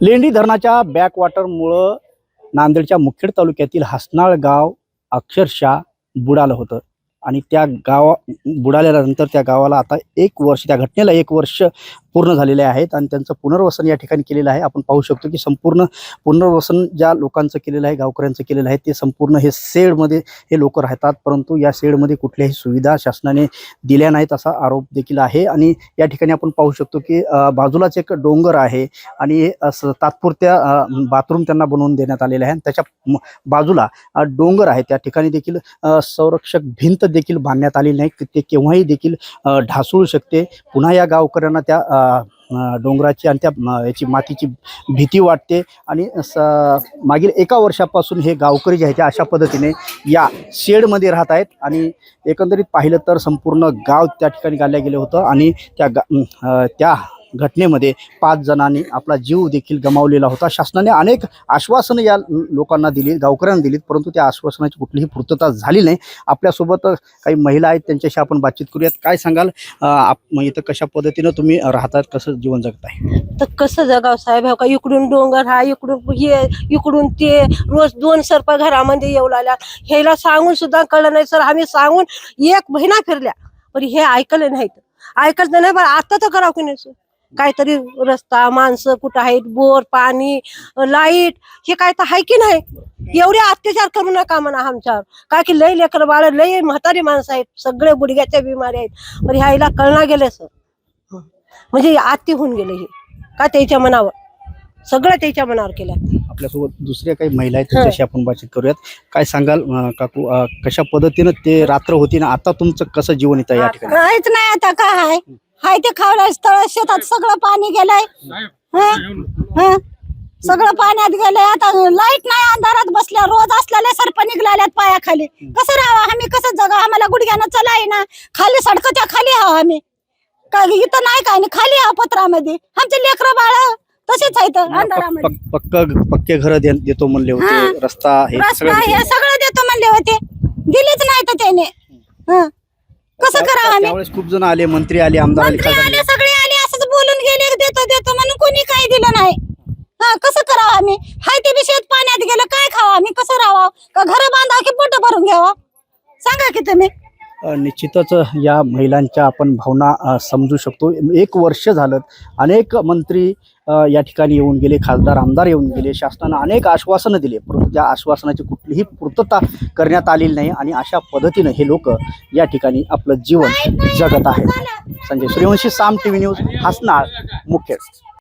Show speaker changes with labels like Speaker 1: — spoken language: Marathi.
Speaker 1: लेंडी धरणाच्या बॅकवॉटरमुळं नांदेडच्या मुखेड तालुक्यातील हसनाळ गाव अक्षरशः बुडालं होतं आणि त्या बुडाल्यानंतर त्या गावाला आता 1 वर्ष, त्या घटनेला 1 वर्ष पूर्ण झालेले आहेत आणि त्यांचं पुनर्वसन या ठिकाणी केलेलं आहे। आपण पाहू शकतो की संपूर्ण पुनर्वसन ज्या लोकांचं केलेलं आहे, गावकऱ्यांचं केलेलं आहे, ते संपूर्ण हे शेडमध्ये हे लोक राहतात, परंतु या शेडमध्ये कुठल्याही सुविधा शासनाने दिल्या नाहीत असा आरोप देखील आहे। आणि या ठिकाणी आपण पाहू शकतो की बाजूलाच एक डोंगर आहे आणि तात्पुरत्या बाथरूम त्यांना बनवून देण्यात आलेले आहे। त्याच्या बाजूला डोंगर आहे, त्या ठिकाणी देखील संरक्षक भिंत देखील बांधण्यात आलेली नाही, ते केव्हाही देखील ढासळू शकते। पुन्हा या गावकऱ्यांना त्या डोंगराची आणि त्या याची मातीची भीती वाटते आणि मागील 1 वर्षापासून हे गावकरी जे आहेत ते अशा पद्धतीने या शेडमध्ये राहत आहेत आणि एकंदरीत पाहिलं तर संपूर्ण गाव त्या ठिकाणी गाडलं गेलं होतं आणि त्या घटनेमध्ये 5 जणांनी आपला जीव देखील गमावलेला होता। शासनाने अनेक आश्वासनं या लोकांना दिली, गावकऱ्यांना दिलीत, परंतु त्या आश्वासनाची कुठलीही पूर्तता झाली नाही। आपल्यासोबत काही महिला आहेत, त्यांच्याशी आपण बातचीत करूयात। काय सांगाल, इथं कशा पद्धतीनं तुम्ही राहतात, कसं जीवन जगताय?
Speaker 2: तर कसं जगाव साहेब, हो का, इकडून डोंगर हा, इकडून हे, इकडून ते, रोज 2 सर्प घरामध्ये येऊ लागल्या। ह्याला सांगून सुद्धा कळलं नाही सर, आम्ही सांगून 1 महिना फिरल्या पण हे ऐकलं नाहीत, ऐकलं नाही। पण आता तर करावं की नाही सर, काहीतरी रस्ता, माणसं कुठं आहेत, बोर, पाणी, लाईट, हे काय तर आहे की नाही? एवढे अत्याचार करू नका म्हणा आमच्यावर, काय की लय लेकर बाळ, लय म्हातारी माणसं आहेत, सगळे गुडघ्याच्या बिमारी आहेत, पण ह्याला कळना गेले सर, म्हणजे आत्ती होऊन गेले हे, का त्याच्या मनावर, सगळं त्याच्या मनावर केलं।
Speaker 1: आपल्यासोबत दुसऱ्या काही महिला आहेत, त्यांच्याशी आपण बातचीत करूयात। काय सांगाल काकू, कशा पद्धतीनं ते रात्र होती ना, आता तुमचं कसं जीवन येतं या ठिकाणी?
Speaker 3: काहीच नाही आता, काय हाय ते खावलं तळ शेतात सगळं पाणी गेलंय, सगळं पाण्यात गेलंय। आता लाईट नाही, अंधारात बसल्या, रोज असलेले सर्प निघाल्यात पायाखाली, कसं राहावं आम्ही, कसं जगा? आम्हाला गुडघ्यानं चलाय ना, खाली सडकच्या खाली हाव आम्ही, काय इथं नाही काय नाही, खाली हा पत्रामध्ये आमचे लेकरं बाळ तसेच आहेत अंधारामध्ये।
Speaker 1: पक्के घर देतो म्हणले होते, रस्ता हे
Speaker 3: सगळं देतो म्हणले होते, दिलेच नाही तर त्याने। कसं करावं आम्ही?
Speaker 1: त्यावेळेस खूप जण आले, मंत्री आले, आमदार आले,
Speaker 3: सगळे आले, असंच बोलून गेले, देतो देतो म्हणून कोणी काही दिलं नाही। कसं करावं आम्ही? हाय ते शेत पाण्यात गेलं, काय खावं आम्ही, कसं राहावं? का घर बांधा की पोट भरून घ्यावं? सांगा की तुम्ही।
Speaker 1: निश्चितच या महिलांच्या आपण भावना समजू शकतो। 1 वर्ष झालं, अनेक मंत्री या ठिकाणी येऊन गेले, खासदार आमदार येऊन गेले, शासनानं अनेक आश्वासनं दिले, परंतु त्या आश्वासनाची कुठलीही पूर्तता करण्यात आलेली नाही आणि अशा पद्धतीनं हे लोक या ठिकाणी आपलं जीवन जगत आहेत। संजय सूर्यवंशी, साम टीव्ही न्यूज, हसनाळ, मुखेड।